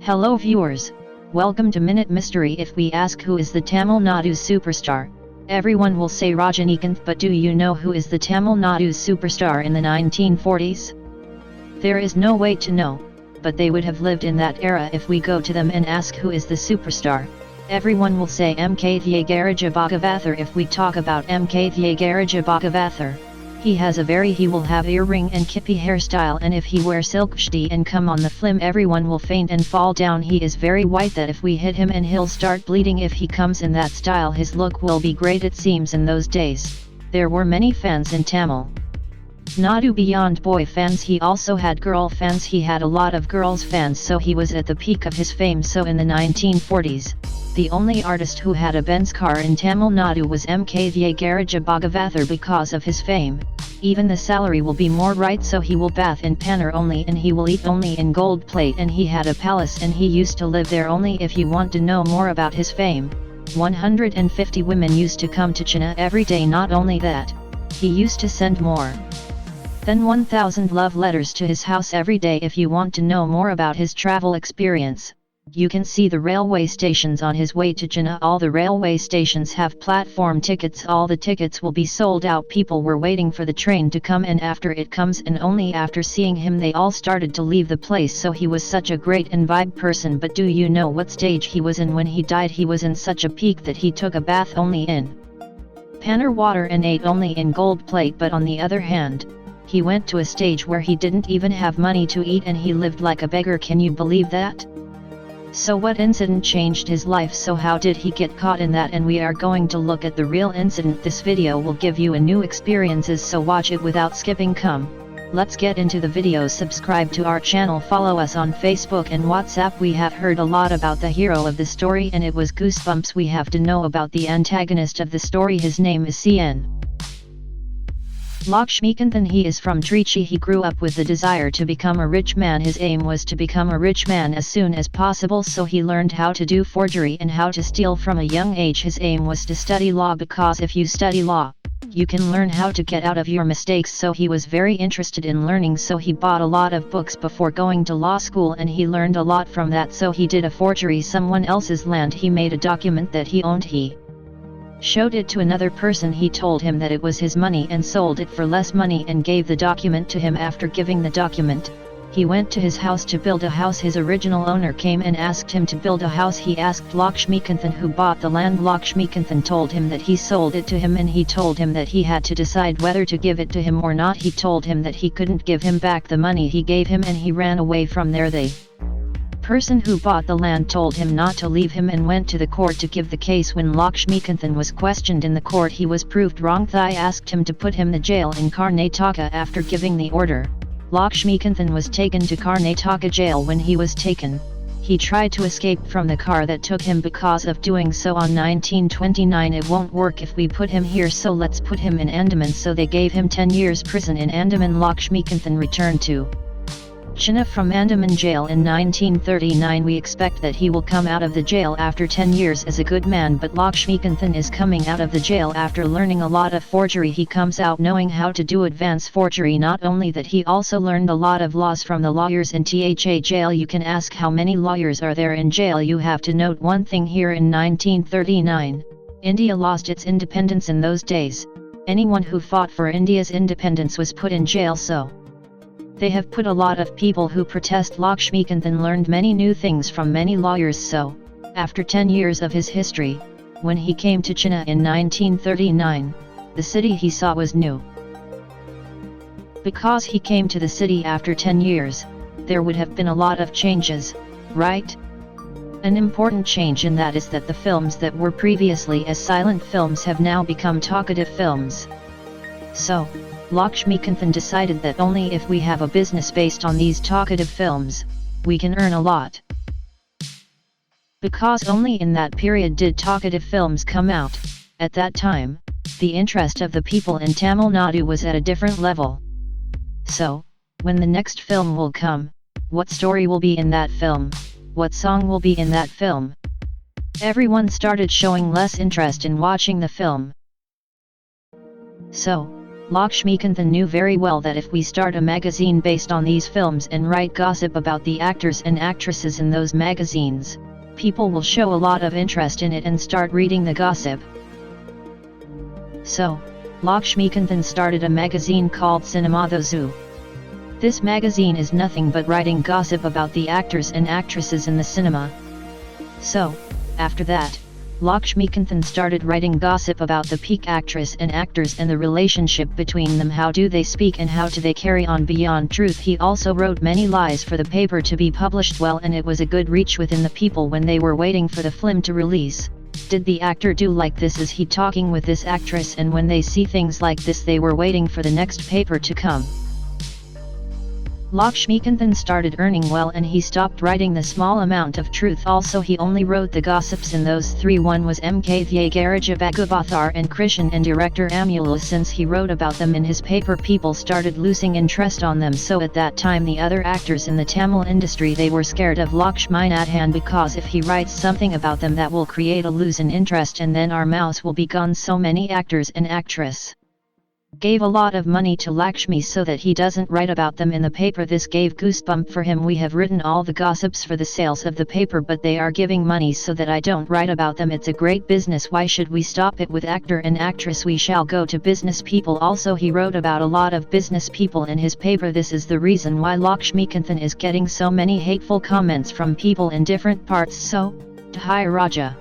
Hello viewers, welcome to Minute Mystery. If we ask who is the Tamil Nadu superstar, everyone will say Rajinikanth, but do you know who is the Tamil Nadu superstar in the 1940s? There is no way to know, but they would have lived in that era. If we go to them and ask who is the superstar, everyone will say MK Thye Bhagavathar. If we talk about MK Thye Bhagavathar, he will have earring and kippy hairstyle, and if he wear silk shti and come on the film, everyone will faint and fall down. He is very white that if we hit him and he'll start bleeding. If he comes in that style, his look will be great. It seems in those days, there were many fans in Tamil Nadu beyond boy fans. He also had girl fans. He had a lot of girls fans, so he was at the peak of his fame. So in the 1940s, the only artist who had a Benz car in Tamil Nadu was MK Thye Bhagavathar. Because of his fame, even the salary will be more, right? So he will bath in panner only, and he will eat only in gold plate, and he had a palace and he used to live there only. If you want to know more about his fame, 150 women used to come to Chennai every day. Not only that, he used to send more than 1,000 love letters to his house every day. If you want to know more about his travel experience, you can see the railway stations on his way to Chennai. All the railway stations have platform tickets. All the tickets will be sold out. People were waiting for the train to come, and after it comes, and only after seeing him they all started to leave the place. So he was such a great and vibe person. But do you know what stage he was in when he died? He was in such a peak that he took a bath only in panner water and ate only in gold plate. But on the other hand, he went to a stage where he didn't even have money to eat and he lived like a beggar. Can you believe that? So what incident changed his life? So how did he get caught in that? And we are going to look at the real incident. This video will give you a new experiences, so watch it without skipping. Come, let's get into the video. Subscribe to our channel, follow us on Facebook and WhatsApp. We have heard a lot about the hero of the story and it was goosebumps. We have to know about the antagonist of the story. His name is Cn. Lakshmikanthan. He is from Trichy. He grew up with the desire to become a rich man. His aim was to become a rich man as soon as possible, so he learned how to do forgery and how to steal from a young age. His aim was to study law, because if you study law, you can learn how to get out of your mistakes. So he was very interested in learning, so he bought a lot of books before going to law school, and he learned a lot from that. So he did a forgery someone else's land. He made a document that he owned. He showed it to another person. He told him that it was his money and sold it for less money and gave the document to him. After giving the document, he went to his house to build a house. His original owner came and asked him to build a house. He asked Lakshmikanthan who bought the land. Lakshmikanthan told him that he sold it to him, and he told him that he had to decide whether to give it to him or not. He told him that he couldn't give him back the money he gave him, and he ran away from there. The person who bought the land told him not to leave him and went to the court to give the case. When Lakshmikanthan was questioned in the court, he was proved wrong. Thye asked him to put him in jail in Karnataka. After giving the order, Lakshmikanthan was taken to Karnataka jail. When he was taken, he tried to escape from the car that took him. Because of doing so on 1929, it won't work if we put him here, so let's put him in Andaman. So they gave him 10 years prison in Andaman. Lakshmikanthan returned to Chennai from Andaman jail in 1939. We expect that he will come out of the jail after 10 years as a good man, but Lakshmikanthan is coming out of the jail after learning a lot of forgery. He comes out knowing how to do advanced forgery. Not only that, he also learned a lot of laws from the lawyers in Thye jail. You can ask how many lawyers are there in jail. You have to note one thing here. In 1939, India lost its independence. In those days, anyone who fought for India's independence was put in jail, so they have put a lot of people who protest. Lakshmikanthan learned many new things from many lawyers. So, after 10 years of his history, when he came to Chennai in 1939, the city he saw was new. Because he came to the city after 10 years, there would have been a lot of changes, right? An important change in that is that the films that were previously as silent films have now become talkative films. So, Lakshmikanthan decided that only if we have a business based on these talkative films, we can earn a lot. Because only in that period did talkative films come out. At that time, the interest of the people in Tamil Nadu was at a different level. So, when the next film will come, what story will be in that film, what song will be in that film, everyone started showing less interest in watching the film. So, Lakshmikanthan knew very well that if we start a magazine based on these films and write gossip about the actors and actresses in those magazines, people will show a lot of interest in it and start reading the gossip. So, Lakshmikanthan started a magazine called Cinema the Zoo. This magazine is nothing but writing gossip about the actors and actresses in the cinema. So, after that, Lakshmikanthan started writing gossip about the peak actress and actors and the relationship between them, how do they speak and how do they carry on beyond truth. He also wrote many lies for the paper to be published well, and it was a good reach within the people when they were waiting for the film to release. Did the actor do like this? Is he talking with this actress? And when they see things like this, they were waiting for the next paper to come. Lakshmikanthan started earning well and he stopped writing the small amount of truth. Also, he only wrote the gossips in those three. One was MK Thye, Garage Bhagavathar and Krishan, and director Amula. Since he wrote about them in his paper, people started losing interest on them. So at that time the other actors in the Tamil industry, they were scared of Lakshminathan, because if he writes something about them, that will create a lose in interest and then our mouse will be gone. So many actors and actress gave a lot of money to Lakshmi so that he doesn't write about them in the paper. This gave goosebump for him. We have written all the gossips for the sales of the paper, but they are giving money so that I don't write about them. It's a great business. Why should we stop it with actor and actress? We shall go to business people. Also, he wrote about a lot of business people in his paper. This is the reason why Lakshmikanthan is getting so many hateful comments from people in different parts. So, Thye Raja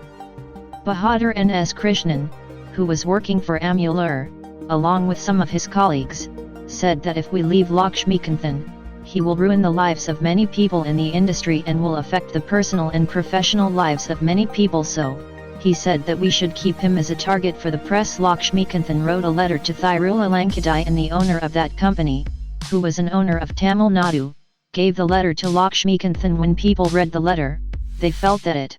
Bahadur and S. Krishnan, who was working for Amulur, along with some of his colleagues, said that if we leave Lakshmikanthan, he will ruin the lives of many people in the industry and will affect the personal and professional lives of many people. So, he said that we should keep him as a target for the press. Lakshmikanthan wrote a letter to Thirula Lankadai, and the owner of that company, who was an owner of Tamil Nadu, gave the letter to Lakshmikanthan. When people read the letter, they felt that it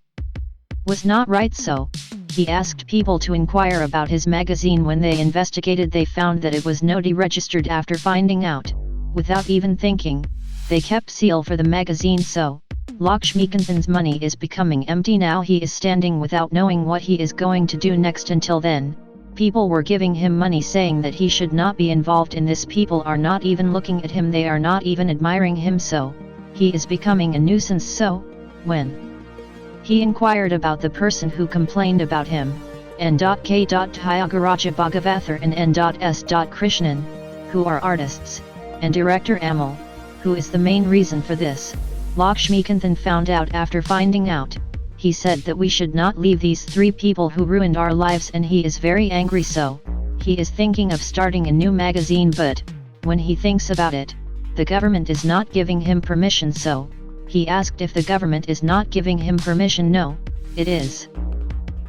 was not right, so he asked people to inquire about his magazine. When they investigated, they found that it was not registered. After finding out, without even thinking, they kept seal for the magazine. So, Lakshmikanthan's money is becoming empty now. He is standing without knowing what he is going to do next. Until then, people were giving him money saying that he should not be involved in this. People are not even looking at him, they are not even admiring him, so he is becoming a nuisance. So, when he inquired about the person who complained about him, N.K. Tyagaraja Bhagavathar and N.S. Krishnan, who are artists, and director Amal, who is the main reason for this, Lakshmikanthan found out. After finding out, he said that we should not leave these three people who ruined our lives, and he is very angry. So, he is thinking of starting a new magazine, but when he thinks about it, the government is not giving him permission. So, he asked if the government is not giving him permission. No, it is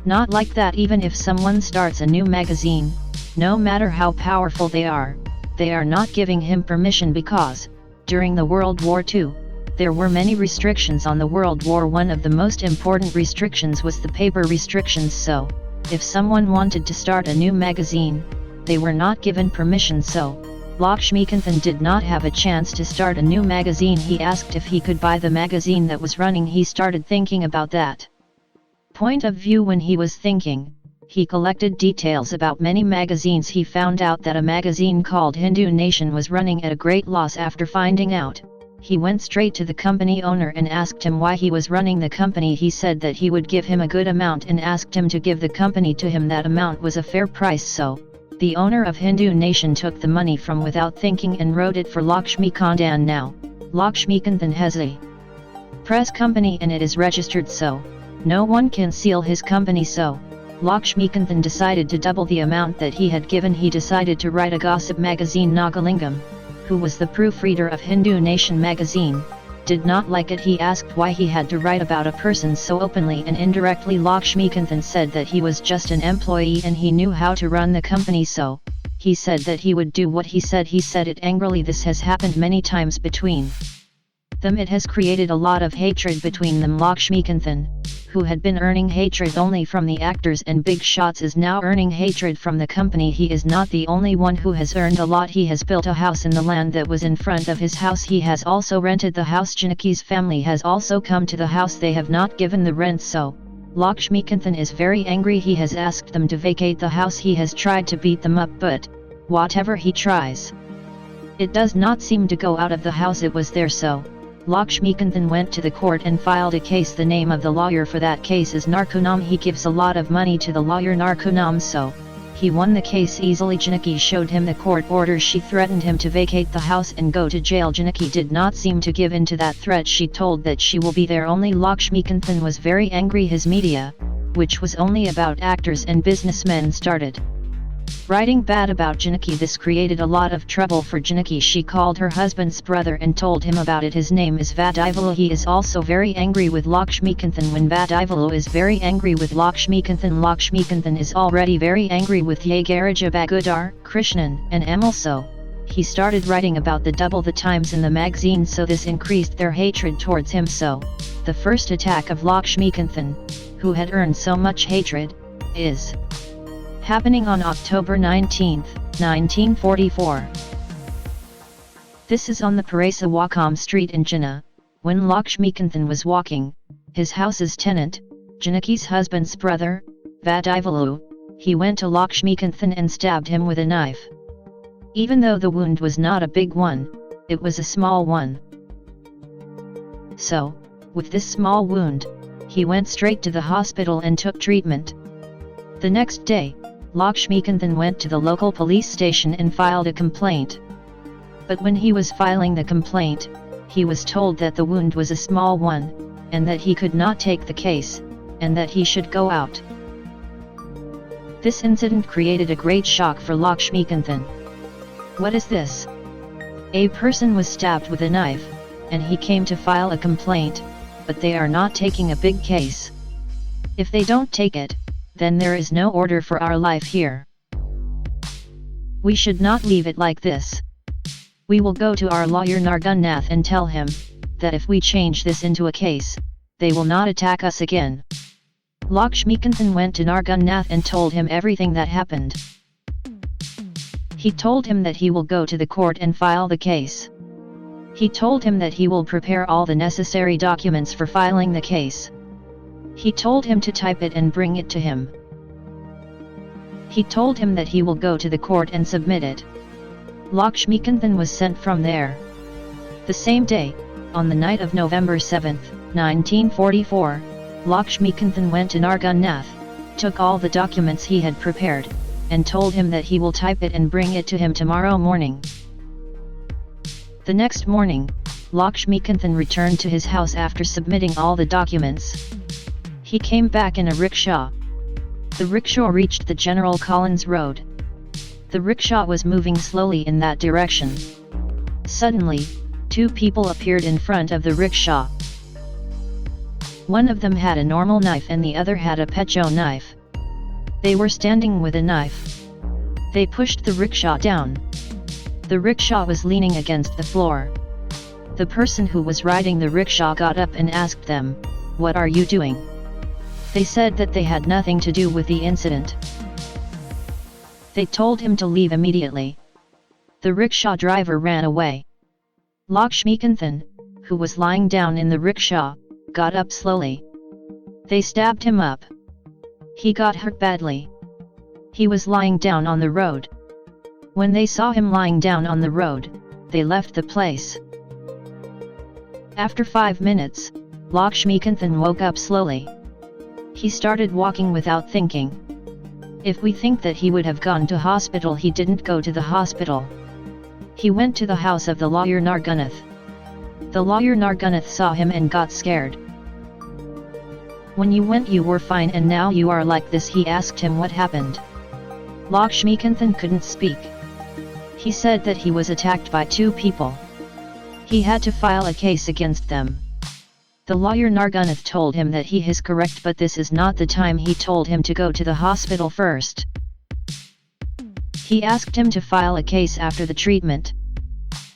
not like that. Even if someone starts a new magazine, no matter how powerful they are not giving him permission, because during the World War II, there were many restrictions on the World War. One of the most important restrictions was the paper restrictions. So, if someone wanted to start a new magazine, they were not given permission. So, Lakshmikanthan did not have a chance to start a new magazine. He asked if he could buy the magazine that was running. He started thinking about that point of view. When he was thinking, he collected details about many magazines. He found out that a magazine called Hindu Nation was running at a great loss. After finding out, he went straight to the company owner and asked him why he was running the company. He said that he would give him a good amount and asked him to give the company to him. That amount was a fair price. So, the owner of Hindu Nation took the money from without thinking and wrote it for Lakshmikanthan. Now, Lakshmikanthan has a press company and it is registered, so no one can seal his company. So, Lakshmikanthan decided to double the amount that he had given. He decided to write a gossip magazine. Nagalingam, who was the proofreader of Hindu Nation magazine, did not like it. He asked why he had to write about a person so openly and indirectly. Lakshmikanthan said that he was just an employee and he knew how to run the company, so he said that he would do what he said. He said it angrily. This has happened many times between them. It has created a lot of hatred between them. Lakshmikanthan, who had been earning hatred only from the actors and big shots, is now earning hatred from the company. He is not the only one who has earned a lot. He has built a house in the land that was in front of his house. He has also rented the house. Janaki's family has also come to the house. They have not given the rent. So, Lakshmikanthan is very angry. He has asked them to vacate the house. He has tried to beat them up, but whatever he tries. It does not seem to go out of the house. It was there, so Lakshmikanthan went to the court and filed a case. The name of the lawyer for that case is Narkunam. He gives a lot of money to the lawyer Narkunam, so he won the case easily. Janaki showed him the court orders. She threatened him to vacate the house and go to jail. Janaki did not seem to give in to that threat. She told that she will be there only. Lakshmikanthan was very angry. His media, which was only about actors and businessmen, started writing bad about Janaki. This created a lot of trouble for Janaki. She called her husband's brother and told him about it. His name is Vadivalu. He is also very angry with Lakshmikanthan. When Vadivalu is very angry with Lakshmikanthan, Lakshmikanthan is already very angry with Thye, Garaja Bagudar, Krishnan, and Andaman So. He started writing about the double the times in the magazine, so this increased their hatred towards him. So, the first attack of Lakshmikanthan, who had earned so much hatred, is happening on October 19, 1944. This is on the Parasa Wakam street in Chennai. When Lakshmikanthan was walking, his house's tenant, Janaki's husband's brother, Vadivalu, he went to Lakshmikanthan and stabbed him with a knife. Even though the wound was not a big one, it was a small one. So, with this small wound, he went straight to the hospital and took treatment. The next day, Lakshmikanthan went to the local police station and filed a complaint. But when he was filing the complaint, he was told that the wound was a small one, and that he could not take the case, and that he should go out. This incident created a great shock for Lakshmikanthan. What is this? A person was stabbed with a knife, and he came to file a complaint, but they are not taking a big case. If they don't take it, then there is no order for our life here. We should not leave it like this. We will go to our lawyer Nargunnath and tell him that if we change this into a case, they will not attack us again. Lakshmikanthan went to Nargunnath and told him everything that happened. He told him that he will go to the court and file the case. He told him that he will prepare all the necessary documents for filing the case. He told him to type it and bring it to him. He told him that he will go to the court and submit it. Lakshmikanthan was sent from there. The same day, on the night of November 7, 1944, Lakshmikanthan went to Nargunnath, took all the documents he had prepared, and told him that he will type it and bring it to him tomorrow morning. The next morning, Lakshmikanthan returned to his house after submitting all the documents. He came back in a rickshaw. The rickshaw reached the General Collins Road. The rickshaw was moving slowly in that direction. Suddenly, two people appeared in front of the rickshaw. One of them had a normal knife and the other had a pecho knife. They were standing with a knife. They pushed the rickshaw down. The rickshaw was leaning against the floor. The person who was riding the rickshaw got up and asked them, "What are you doing?" They said that they had nothing to do with the incident. They told him to leave immediately. The rickshaw driver ran away. Lakshmikanthan, who was lying down in the rickshaw, got up slowly. They stabbed him up. He got hurt badly. He was lying down on the road. When they saw him lying down on the road, they left the place. After 5 minutes, Lakshmikanthan woke up slowly. He started walking without thinking. If we think that he would have gone to hospital, he didn't go to the hospital. He went to the house of the lawyer Nargunnath. The lawyer Nargunnath saw him and got scared. "When you went you were fine and now you are like this," he asked him what happened. Lakshmikanthan couldn't speak. He said that he was attacked by two people. He had to file a case against them. The lawyer Nargunnath told him that he is correct, but this is not the time. He told him to go to the hospital first. He asked him to file a case after the treatment.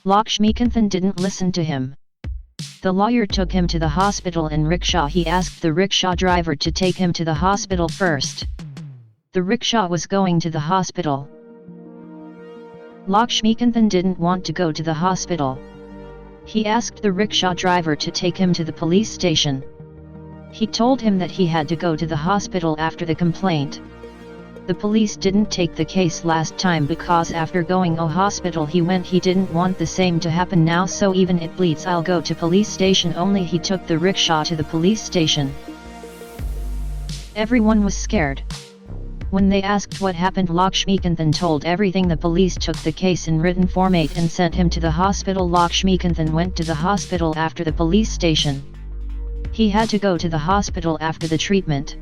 Lakshmikanthan didn't listen to him. The lawyer took him to the hospital in rickshaw. He asked the rickshaw driver to take him to the hospital first. The rickshaw was going to the hospital. Lakshmikanthan didn't want to go to the hospital. He asked the rickshaw driver to take him to the police station. He told him that he had to go to the hospital after the complaint. The police didn't take the case last time because after going to hospital he didn't want the same to happen now, so even it bleeds I'll go to police station only. He took the rickshaw to the police station. Everyone was scared. When they asked what happened, Lakshmikanthan told everything. The police took the case in written format and sent him to the hospital. Lakshmikanthan went to the hospital after the police station. He had to go to the hospital after the treatment.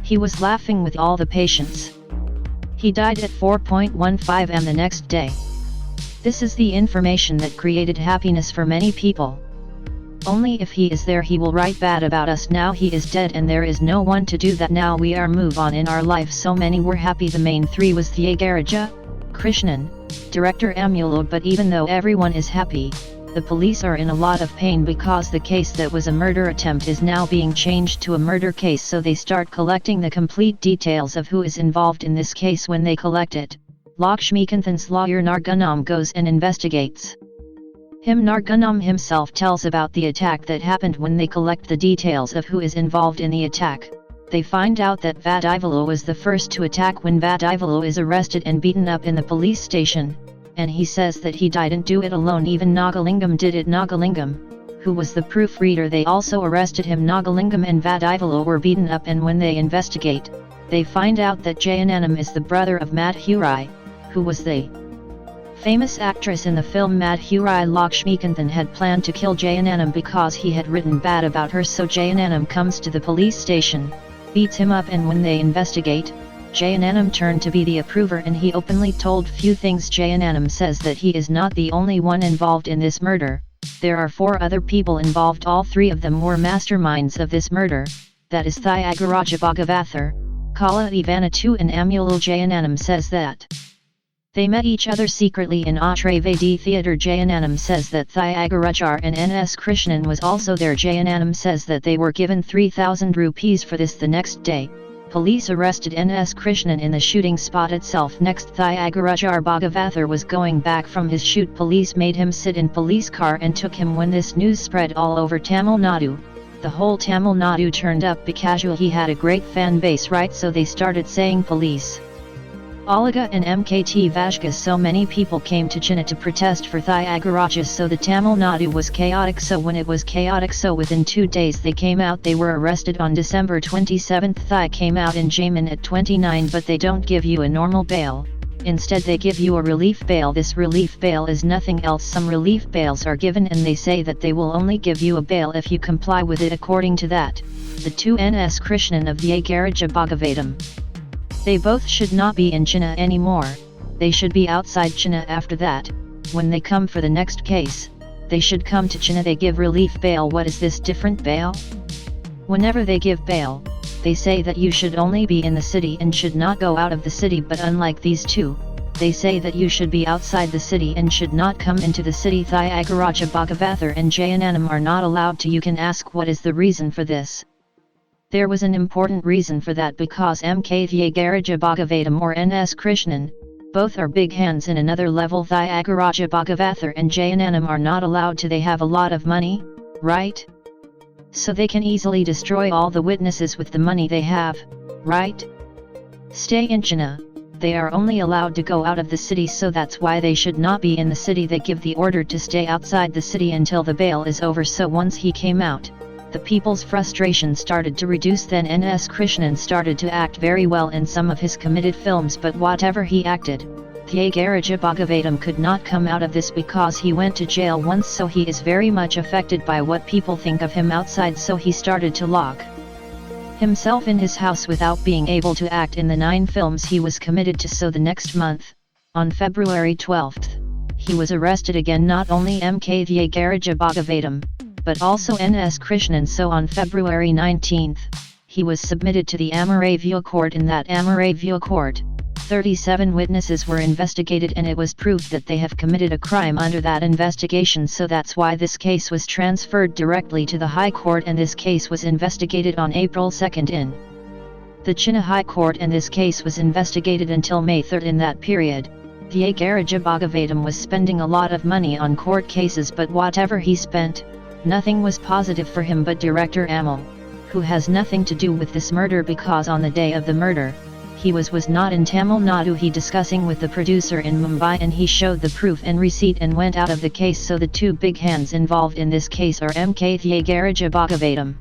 He was laughing with all the patients. He died at 4:15 am the next day. This is the information that created happiness for many people. Only if he is there he will write bad about us. Now he is dead and there is no one to do that. Now we are move on in our life. So many were happy. The main three was Thye, Krishnan, director Amulod. But even though everyone is happy, the police are in a lot of pain because the case that was a murder attempt is now being changed to a murder case, so they start collecting the complete details of who is involved in this case. When they collect it, Lakshmikanthan's lawyer Nargunam goes and investigates. Nargunam himself tells about the attack that happened. When they collect the details of who is involved in the attack, they find out that Vadivalo was the first to attack. When Vadivalo is arrested and beaten up in the police station, and he says that he didn't do it alone, even Nagalingam did it. Nagalingam, who was the proofreader, they also arrested him. Nagalingam and Vadivalo were beaten up, and when they investigate, they find out that Jayananam is the brother of Madhurai, who was the famous actress in the film Madhurai. Lakshmikanthan had planned to kill Jayananam because he had written bad about her, so Jayananam comes to the police station, beats him up, and when they investigate, Jayananam turned to be the approver and he openly told few things. Jayananam says that he is not the only one involved in this murder. There are 4 other people involved. All 3 of them were masterminds of this murder, that is Thyagaraja Bhagavathar, Kala Ivanatu and Amulal. Jayananam says that they met each other secretly in Atravedi theatre. Jayananam says that Thyagarajar and N.S. Krishnan was also there. Jayananam says that they were given 3,000 rupees for this. The next day, police arrested N.S. Krishnan in the shooting spot itself. Next, Thyagarajar Bhagavathar was going back from his shoot. Police made him sit in police car and took him. When this news spread all over Tamil Nadu, the whole Tamil Nadu turned up because he had a great fan base, right? So they started saying police Alaga and MKT Vashka. So many people came to Chennai to protest for Thyagaraja, so the Tamil Nadu was chaotic. So when it was chaotic, so within 2 days they came out. They were arrested on December 27. Thye came out in Jamin at 29, but they don't give you a normal bail. Instead they give you a relief bail. This relief bail is nothing else. Some relief bails are given and they say that they will only give you a bail if you comply with it. According to that, the 2 N.S. Krishnan of the Agaraja Bhagavatam, they both should not be in Chennai anymore. They should be outside Chennai. After that, when they come for the next case, they should come to Chennai. They give relief bail. What is this different bail? Whenever they give bail, they say that you should only be in the city and should not go out of the city. But unlike these 2, they say that you should be outside the city and should not come into the city. Thyagaraja Bhagavathar and Jayananam are not allowed to. You can ask what is the reason for this. There was an important reason for that, because MK Thyagaraja Bhagavatam or N.S. Krishnan, both are big hands in another level. Thyagaraja Bhagavathar and Jayananam are not allowed to. They have a lot of money, right? So they can easily destroy all the witnesses with the money they have, right? Stay in Chennai. They are only allowed to go out of the city, so that's why they should not be in the city. They give the order to stay outside the city until the bail is over. So once he came out, the people's frustration started to reduce. Then N.S. Krishnan started to act very well in some of his committed films, but whatever he acted, Thyagaraja Bhagavatam could not come out of this because he went to jail once, so he is very much affected by what people think of him outside. So he started to lock himself in his house without being able to act in the 9 films he was committed to. So the next month, on February 12th, he was arrested again. Not only MK Thyagaraja Bhagavatam, but also N.S. Krishnan. So on February 19th, he was submitted to the Amaravya court. In that Amaravya court, 37 witnesses were investigated and it was proved that they have committed a crime under that investigation. So that's why this case was transferred directly to the High Court, and this case was investigated on April 2nd in the Chennai High Court, and this case was investigated until May 3rd. In that period, Thyagaraja Bhagavatam was spending a lot of money on court cases, but whatever he spent, nothing was positive for him. But director Amal, who has nothing to do with this murder, because on the day of the murder, he was not in Tamil Nadu. He discussing with the producer in Mumbai, and he showed the proof and receipt and went out of the case. So the two big hands involved in this case are MK Thye Garage Bhagavatam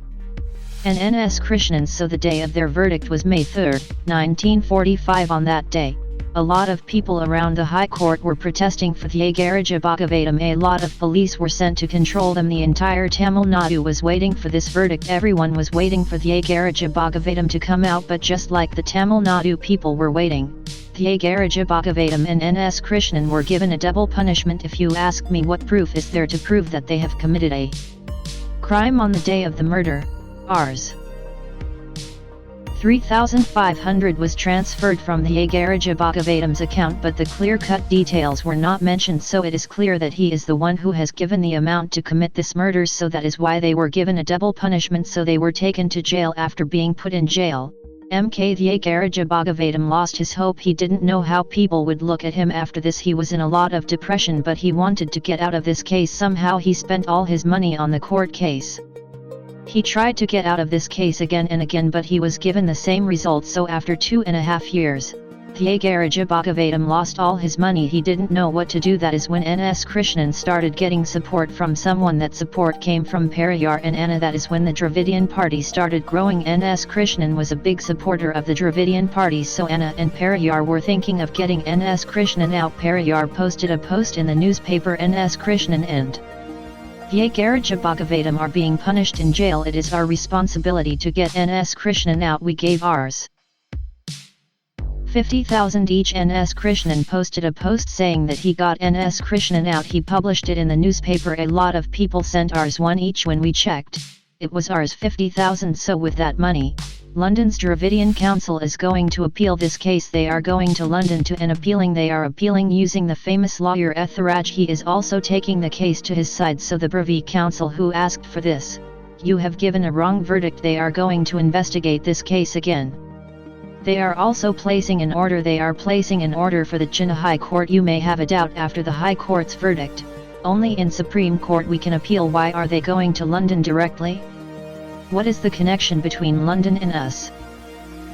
and NS Krishnan. So the day of their verdict was May 3, 1945. On that day, a lot of people around the High Court were protesting for Thye Garage Bhagavatam. A lot of police were sent to control them. The entire Tamil Nadu was waiting for this verdict. Everyone was waiting for Thye Garage Bhagavatam to come out, but just like the Tamil Nadu people were waiting, Thye Garage Bhagavatam and NS Krishnan were given a double punishment. If you ask me, what proof is there to prove that they have committed a crime on the day of the murder? Rs. 3,500 was transferred from the Garage Bhagavatam's account, but the clear-cut details were not mentioned, so it is clear that he is the one who has given the amount to commit this murder. So that is why they were given a double punishment. So they were taken to jail. After being put in jail, MK Thye Garage Bhagavatam lost his hope. He didn't know how people would look at him after this. He was in a lot of depression, but he wanted to get out of this case somehow. He spent all his money on the court case. He tried to get out of this case again and again, but he was given the same result. So after 2.5 years, Thye Garage Bhagavatam lost all his money. He didn't know what to do. That is when NS Krishnan started getting support from someone. That support came from Periyar and Anna. That is when the Dravidian party started growing. NS Krishnan was a big supporter of the Dravidian party, so Anna and Periyar were thinking of getting NS Krishnan out. Periyar posted a post in the newspaper, NS Krishnan and Thye Garage Bhagavatam are being punished in jail. It is our responsibility to get NS Krishnan out. We gave Rs. 50,000 each. NS Krishnan posted a post saying that he got NS Krishnan out. He published it in the newspaper. A lot of people sent Rs 1 each. When we checked, it was Rs 50,000. So with that money, London's Dravidian Council is going to appeal this case. They are going to London to and appealing. They are appealing using the famous lawyer Etharaj. He is also taking the case to his side. So the Privy Council who asked for this, you have given a wrong verdict. They are going to investigate this case again. They are also placing an order. They are placing an order for the Chennai High Court. You may have a doubt after the High Court's verdict. Only in Supreme Court we can appeal. Why are they going to London directly? What is the connection between London and us?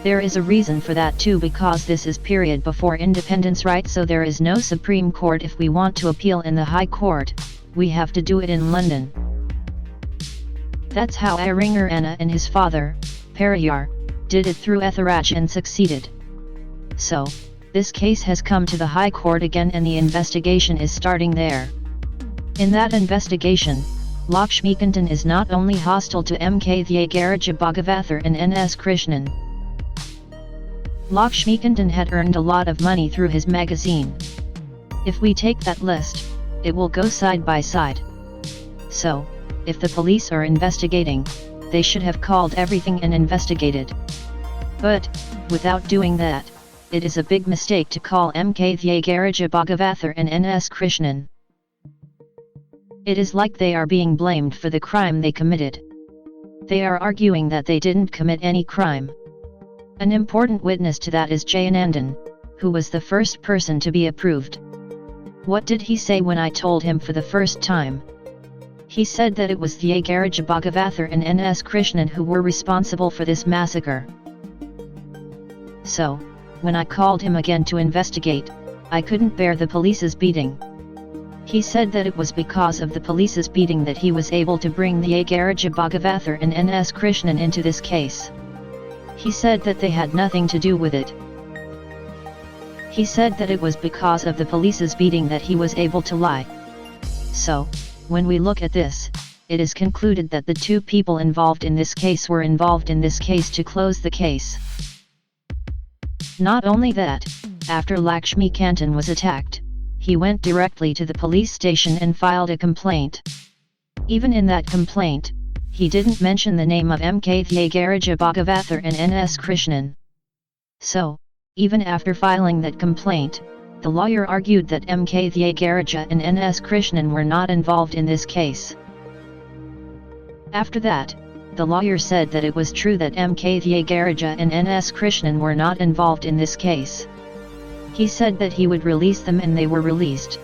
There is a reason for that too, because this is period before independence, right? So there is no Supreme Court. If we want to appeal in the High Court, we have to do it in London. That's how Iringer Anna and his father, Periyar, did it through Etharaj and succeeded. So, this case has come to the High Court again, and the investigation is starting there. In that investigation, Lakshmikanthan is not only hostile to MK Thye Garage Bhagavatam and NS Krishnan. Lakshmikanthan had earned a lot of money through his magazine. If we take that list, it will go side by side. So, if the police are investigating, they should have called everything and investigated. But, without doing that, it is a big mistake to call MK Thye Garage Bhagavatam and NS Krishnan. It is like they are being blamed for the crime they committed. They are arguing that they didn't commit any crime. An important witness to that is Jayanandan, who was the first person to be approved. What did he say when I told him for the first time? He said that it was Thye Garage Bhagavatam and NS Krishnan who were responsible for this massacre. So, when I called him again to investigate, I couldn't bear the police's beating. He said that it was because of the police's beating that he was able to bring Thye Garage Bhagavatam and NS Krishnan into this case. He said that they had nothing to do with it. He said that it was because of the police's beating that he was able to lie. So, when we look at this, it is concluded that the two people involved in this case were involved in this case to close the case. Not only that, after Lakshmikanthan was attacked, he went directly to the police station and filed a complaint. Even in that complaint, he didn't mention the name of MK Thye Garage Bhagavatam and NS Krishnan. So, even after filing that complaint, the lawyer argued that MK Thye Garage and NS Krishnan were not involved in this case. After that, the lawyer said that it was true that MK Thye Garage and NS Krishnan were not involved in this case. He said that he would release them, and they were released.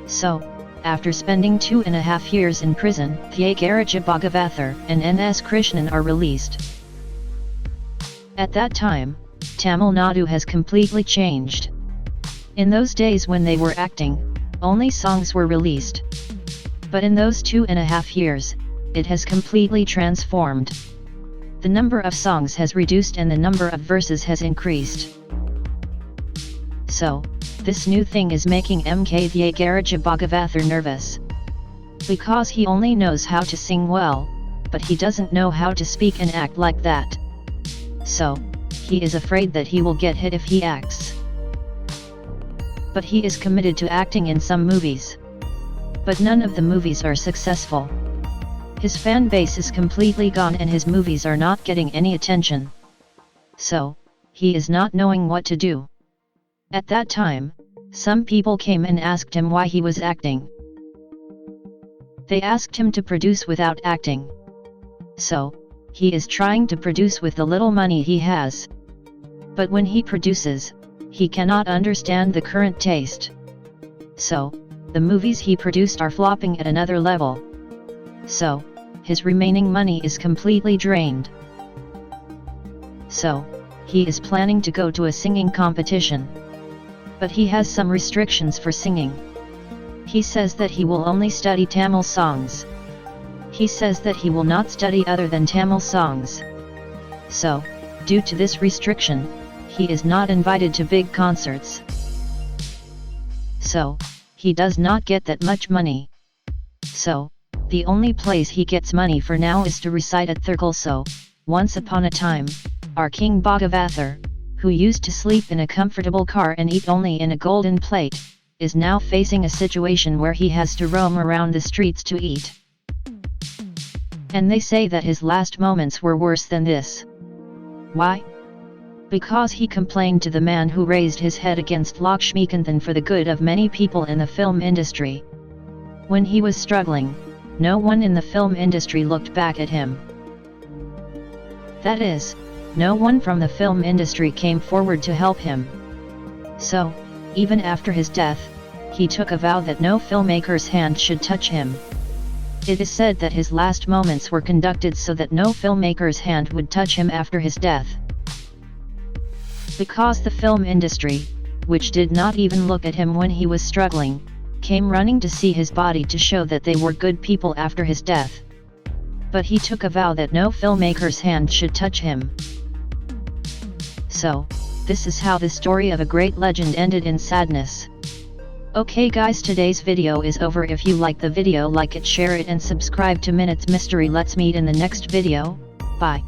So, after spending 2.5 years in prison, Thye Garage Bhagavatam and NS Krishnan are released. At that time, Tamil Nadu has completely changed. In those days when they were acting, only songs were released. But in those 2.5 years, it has completely transformed. The number of songs has reduced and the number of verses has increased. So, this new thing is making Thye Bhagavathar nervous. Because he only knows how to sing well, but he doesn't know how to speak and act like that. So, he is afraid that he will get hit if he acts. But he is committed to acting in some movies. But none of the movies are successful. His fan base is completely gone and his movies are not getting any attention. So, he is not knowing what to do. At that time, some people came and asked him why he was acting. They asked him to produce without acting. So, he is trying to produce with the little money he has. But when he produces, he cannot understand the current taste. So, the movies he produced are flopping at another level. So, his remaining money is completely drained. So, he is planning to go to a singing competition. But he has some restrictions for singing. He says that he will only study Tamil songs. He says that he will not study other than Tamil songs. So, due to this restriction, he is not invited to big concerts. So, he does not get that much money. So, the only place he gets money for now is to recite at Thirkal. So, once upon a time, our King Bhagavathar, who used to sleep in a comfortable car and eat only in a golden plate, is now facing a situation where he has to roam around the streets to eat. And they say that his last moments were worse than this. Why? Because he complained to the man who raised his head against Lakshmikanthan for the good of many people in the film industry. When he was struggling, no one in the film industry looked back at him. That is, no one from the film industry came forward to help him. So, even after his death, he took a vow that no filmmaker's hand should touch him. It is said that his last moments were conducted so that no filmmaker's hand would touch him after his death. Because the film industry, which did not even look at him when he was struggling, came running to see his body to show that they were good people after his death. But he took a vow that no filmmaker's hand should touch him. So, this is how the story of a great legend ended in sadness. Okay guys, today's video is over. If you like the video, like it, share it and subscribe to Minutes Mystery. Let's meet in the next video. Bye.